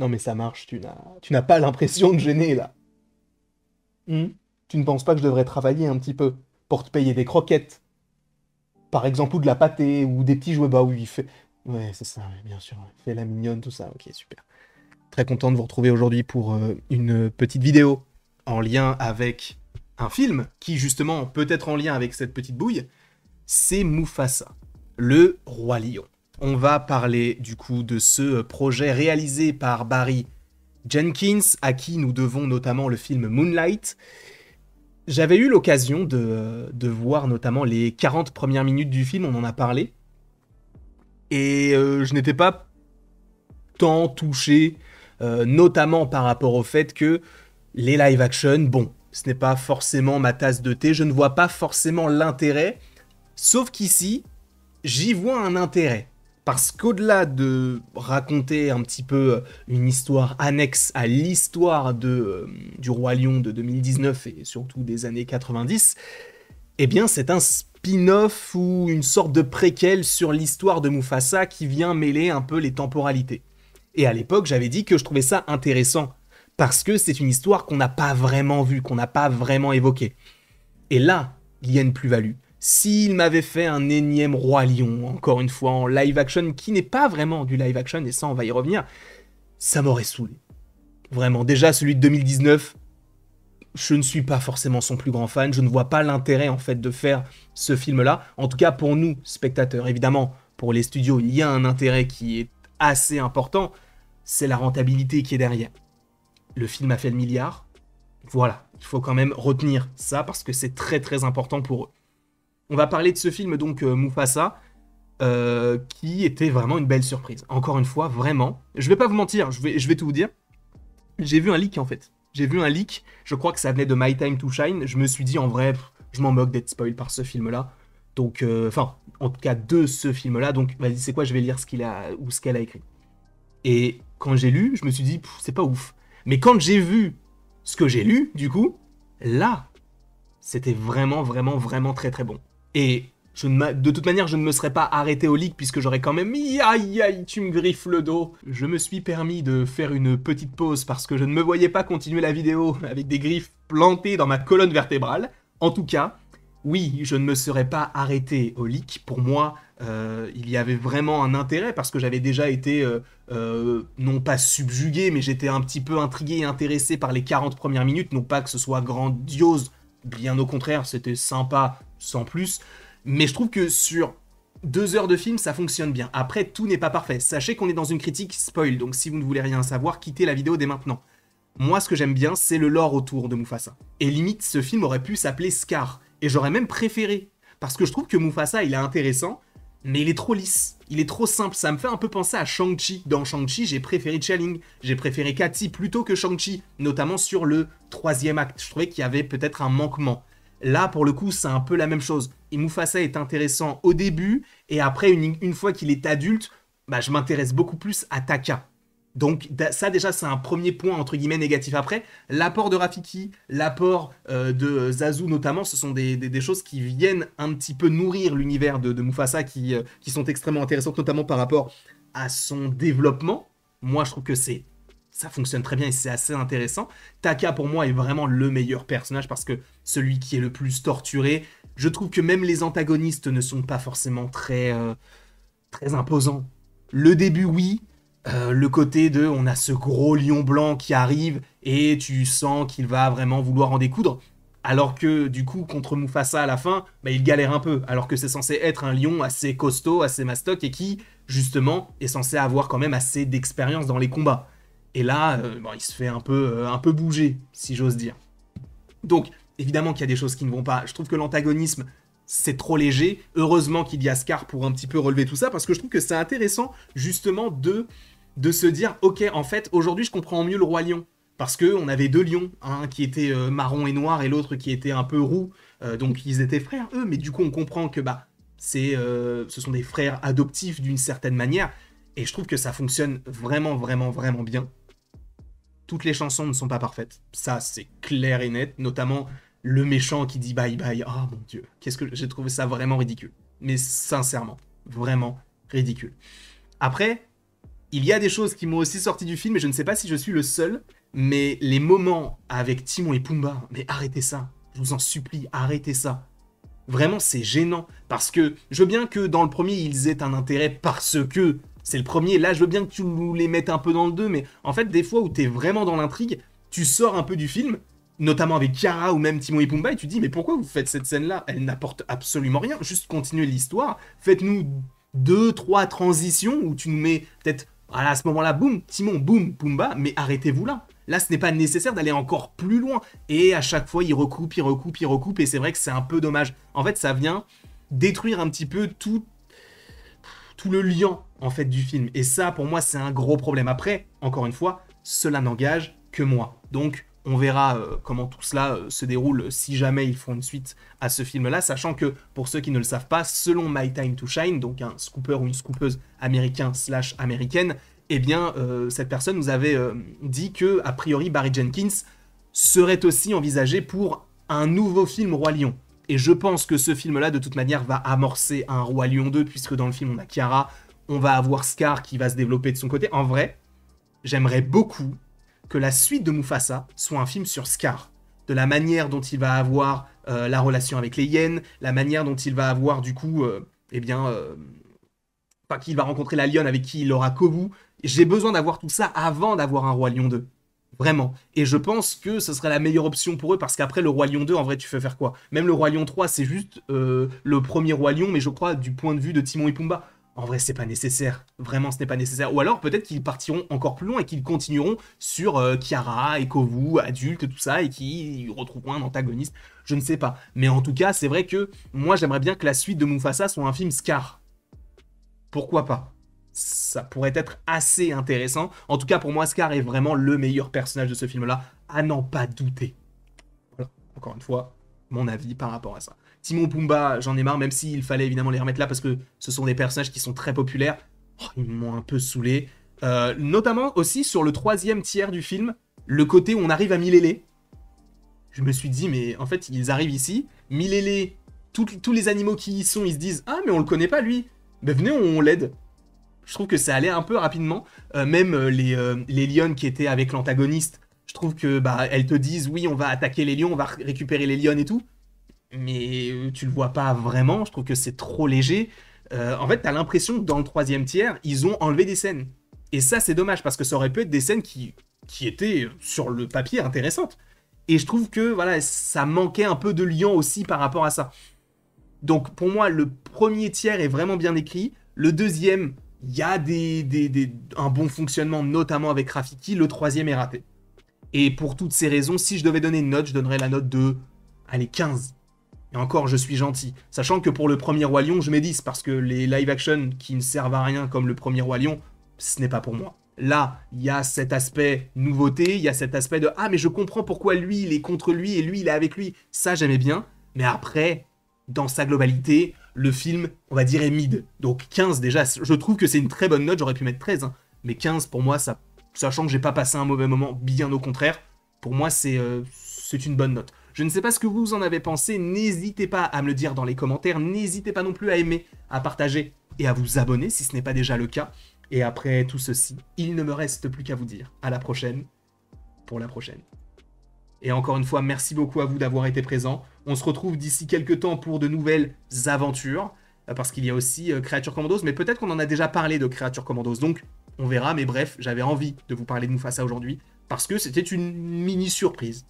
Non mais ça marche, tu n'as pas l'impression de gêner là. Hmm. Tu ne penses pas que je devrais travailler un petit peu pour te payer des croquettes, par exemple, ou de la pâtée, ou des petits jouets. Bah oui, fait... Ouais, c'est ça, ouais, bien sûr. Ouais. Fais la mignonne, tout ça. Ok, super. Très content de vous retrouver aujourd'hui pour une petite vidéo en lien avec un film qui, justement, peut être en lien avec cette petite bouille. C'est Mufasa, le roi lion. On va parler du coup de ce projet réalisé par Barry Jenkins, à qui nous devons notamment le film Moonlight. J'avais eu l'occasion de voir notamment les 40 premières minutes du film, on en a parlé, et je n'étais pas tant touché, notamment par rapport au fait que les live action, bon, ce n'est pas forcément ma tasse de thé, je ne vois pas forcément l'intérêt, sauf qu'ici, j'y vois un intérêt. Parce qu'au-delà de raconter un petit peu une histoire annexe à l'histoire du Roi Lion de 2019 et surtout des années 90, eh bien c'est un spin-off ou une sorte de préquel sur l'histoire de Mufasa qui vient mêler un peu les temporalités. Et à l'époque, j'avais dit que je trouvais ça intéressant, parce que c'est une histoire qu'on n'a pas vraiment vue, qu'on n'a pas vraiment évoquée. Et là, il y a une plus-value. S'il m'avait fait un énième Roi Lion, encore une fois en live action, qui n'est pas vraiment du live action, et ça on va y revenir, ça m'aurait saoulé. Vraiment, déjà celui de 2019, je ne suis pas forcément son plus grand fan, je ne vois pas l'intérêt en fait de faire ce film-là, en tout cas pour nous, spectateurs. Évidemment, pour les studios, il y a un intérêt qui est assez important, c'est la rentabilité qui est derrière. Le film a fait le milliard, voilà, il faut quand même retenir ça parce que c'est très très important pour eux. On va parler de ce film donc Mufasa, qui était vraiment une belle surprise. Encore une fois, vraiment. Je vais pas vous mentir, je vais tout vous dire. J'ai vu un leak en fait. J'ai vu un leak, je crois que ça venait de My Time to Shine. Je me suis dit en vrai, je m'en moque d'être spoil par ce film-là. Donc, enfin, en tout cas de ce film-là. Donc, vas-y, c'est quoi, je vais lire ce qu'il a ou ce qu'elle a écrit. Et quand j'ai lu, je me suis dit, c'est pas ouf. Mais quand j'ai vu ce que j'ai lu, du coup, là, c'était vraiment, vraiment, vraiment très, très bon. Et de toute manière, je ne me serais pas arrêté au leak puisque j'aurais quand même mis aïe aïe, tu me griffes le dos. Je me suis permis de faire une petite pause parce que je ne me voyais pas continuer la vidéo avec des griffes plantées dans ma colonne vertébrale. En tout cas, oui, je ne me serais pas arrêté au leak. Pour moi, il y avait vraiment un intérêt parce que j'avais déjà été, non pas subjugué, mais j'étais un petit peu intrigué et intéressé par les 40 premières minutes. Non pas que ce soit grandiose, bien au contraire, c'était sympa sans plus. Mais je trouve que sur 2 heures de film, ça fonctionne bien. Après, tout n'est pas parfait. Sachez qu'on est dans une critique spoil, donc si vous ne voulez rien savoir, quittez la vidéo dès maintenant. Moi, ce que j'aime bien, c'est le lore autour de Mufasa. Et limite, ce film aurait pu s'appeler Scar. Et j'aurais même préféré. Parce que je trouve que Mufasa, il est intéressant, mais il est trop lisse. Il est trop simple. Ça me fait un peu penser à Shang-Chi. Dans Shang-Chi, j'ai préféré Chialing. J'ai préféré Kathy plutôt que Shang-Chi. Notamment sur le 3e acte. Je trouvais qu'il y avait peut-être un manquement. Là, pour le coup, c'est un peu la même chose. Et Mufasa est intéressant au début, et après, une fois qu'il est adulte, bah, je m'intéresse beaucoup plus à Taka. Donc ça déjà c'est un premier point entre guillemets négatif. Après, l'apport de Rafiki, l'apport de Zazu notamment, ce sont des choses qui viennent un petit peu nourrir l'univers de Mufasa qui sont extrêmement intéressantes, notamment par rapport à son développement. Moi je trouve que ça fonctionne très bien et c'est assez intéressant. Taka pour moi est vraiment le meilleur personnage parce que celui qui est le plus torturé. Je trouve que même les antagonistes ne sont pas forcément très imposants. Le début oui, le côté de on a ce gros lion blanc qui arrive et tu sens qu'il va vraiment vouloir en découdre. Alors que du coup contre Mufasa à la fin, bah, il galère un peu. Alors que c'est censé être un lion assez costaud, assez mastoc et qui justement est censé avoir quand même assez d'expérience dans les combats. Et là, bon, il se fait un peu bouger, si j'ose dire. Donc évidemment qu'il y a des choses qui ne vont pas. Je trouve que l'antagonisme c'est trop léger. Heureusement qu'il y a Scar pour un petit peu relever tout ça parce que je trouve que c'est intéressant justement de se dire ok en fait aujourd'hui je comprends mieux le roi lion parce que on avait 2 lions, un qui était marron et noir et l'autre qui était un peu roux, donc ils étaient frères eux, mais du coup on comprend que bah ce sont des frères adoptifs d'une certaine manière et je trouve que ça fonctionne vraiment vraiment vraiment bien. Toutes les chansons ne sont pas parfaites, ça c'est clair et net, notamment le méchant qui dit bye bye, oh mon dieu, qu'est-ce que j'ai trouvé ça vraiment ridicule, mais sincèrement vraiment ridicule. Après Il y a des choses qui m'ont aussi sorti du film, et je ne sais pas si je suis le seul, mais les moments avec Timon et Pumba, mais arrêtez ça. Je vous en supplie, arrêtez ça. Vraiment, c'est gênant. Parce que je veux bien que dans le premier, ils aient un intérêt parce que c'est le premier. Là, je veux bien que tu nous les mettes un peu dans le 2, mais en fait, des fois où t'es vraiment dans l'intrigue, tu sors un peu du film, notamment avec Kiara ou même Timon et Pumba, et tu te dis, mais pourquoi vous faites cette scène-là? Elle n'apporte absolument rien. Juste continuez l'histoire. Faites-nous 2, 3 transitions où tu nous mets peut-être, voilà, à ce moment-là, boum, Timon, boum, Pumba, mais arrêtez-vous là. Là, ce n'est pas nécessaire d'aller encore plus loin. Et à chaque fois, il recoupe, il recoupe, il recoupe, et c'est vrai que c'est un peu dommage. En fait, ça vient détruire un petit peu tout le lien, en fait, du film. Et ça, pour moi, c'est un gros problème. Après, encore une fois, cela n'engage que moi. Donc, on verra comment tout cela se déroule si jamais ils font une suite à ce film-là, sachant que, pour ceux qui ne le savent pas, selon My Time to Shine, donc un scooper ou une scoopeuse américaine, eh bien, cette personne nous avait dit que, a priori, Barry Jenkins serait aussi envisagé pour un nouveau film Roi Lion. Et je pense que ce film-là, de toute manière, va amorcer un Roi Lion 2, puisque dans le film, on a Kiara, on va avoir Scar qui va se développer de son côté. En vrai, j'aimerais beaucoup que la suite de Mufasa soit un film sur Scar. De la manière dont il va avoir la relation avec les hyènes, la manière dont il va avoir, du coup, qu'il va rencontrer la lionne avec qui il aura Kovu. J'ai besoin d'avoir tout ça avant d'avoir un Roi Lion 2. Vraiment. Et je pense que ce serait la meilleure option pour eux, parce qu'après, le Roi Lion 2, en vrai, tu fais faire quoi? Même le Roi Lion 3, c'est juste le premier Roi Lion, mais je crois, du point de vue de Timon et Pumba. En vrai, c'est pas nécessaire. Vraiment, ce n'est pas nécessaire. Ou alors, peut-être qu'ils partiront encore plus loin et qu'ils continueront sur Kiara et Kovu, adultes, tout ça, et qu'ils retrouveront un antagoniste. Je ne sais pas. Mais en tout cas, c'est vrai que moi, j'aimerais bien que la suite de Mufasa soit un film Scar. Pourquoi pas? Ça pourrait être assez intéressant. En tout cas, pour moi, Scar est vraiment le meilleur personnage de ce film-là, à n'en pas douter. Voilà, encore une fois, mon avis par rapport à ça. Timon Pumba, j'en ai marre, même s'il fallait évidemment les remettre là, parce que ce sont des personnages qui sont très populaires. Oh, ils m'ont un peu saoulé. Notamment aussi sur le troisième tiers du film, le côté où on arrive à Milélé. Je me suis dit, mais en fait, ils arrivent ici, Milélé, tous les animaux qui y sont, ils se disent, ah, mais on le connaît pas, lui. Ben venez, on l'aide. Je trouve que ça allait un peu rapidement. Même les lionnes qui étaient avec l'antagoniste, je trouve que bah elles te disent oui, on va attaquer les lions, on va récupérer les lionnes et tout. Mais tu le vois pas vraiment. Je trouve que c'est trop léger. En fait, t'as l'impression que dans le troisième tiers, ils ont enlevé des scènes. Et ça, c'est dommage parce que ça aurait pu être des scènes qui étaient sur le papier intéressantes. Et je trouve que voilà, ça manquait un peu de lien aussi par rapport à ça. Donc pour moi, le premier tiers est vraiment bien écrit. Le deuxième, il y a un bon fonctionnement, notamment avec Rafiki. Le troisième est raté. Et pour toutes ces raisons, si je devais donner une note, je donnerais la note de, allez, 15. Et encore, je suis gentil. Sachant que pour le premier Roi Lion, je mets 10, parce que les live-action qui ne servent à rien comme le premier Roi Lion, ce n'est pas pour moi. Là, il y a cet aspect nouveauté, il y a cet aspect de « Ah, mais je comprends pourquoi lui, il est contre lui et lui, il est avec lui. » Ça, j'aimais bien. Mais après, dans sa globalité, le film, on va dire, est mid. Donc 15 déjà, je trouve que c'est une très bonne note, j'aurais pu mettre 13. Hein. Mais 15, pour moi, ça, sachant que j'ai pas passé un mauvais moment, bien au contraire, pour moi, c'est une bonne note. Je ne sais pas ce que vous en avez pensé, n'hésitez pas à me le dire dans les commentaires, n'hésitez pas non plus à aimer, à partager et à vous abonner si ce n'est pas déjà le cas. Et après tout ceci, il ne me reste plus qu'à vous dire à la prochaine pour la prochaine. Et encore une fois, merci beaucoup à vous d'avoir été présents. On se retrouve d'ici quelques temps pour de nouvelles aventures, parce qu'il y a aussi Creature Commandos, mais peut-être qu'on en a déjà parlé de Creature Commandos, donc on verra, mais bref, j'avais envie de vous parler de Mufasa aujourd'hui, parce que c'était une mini surprise.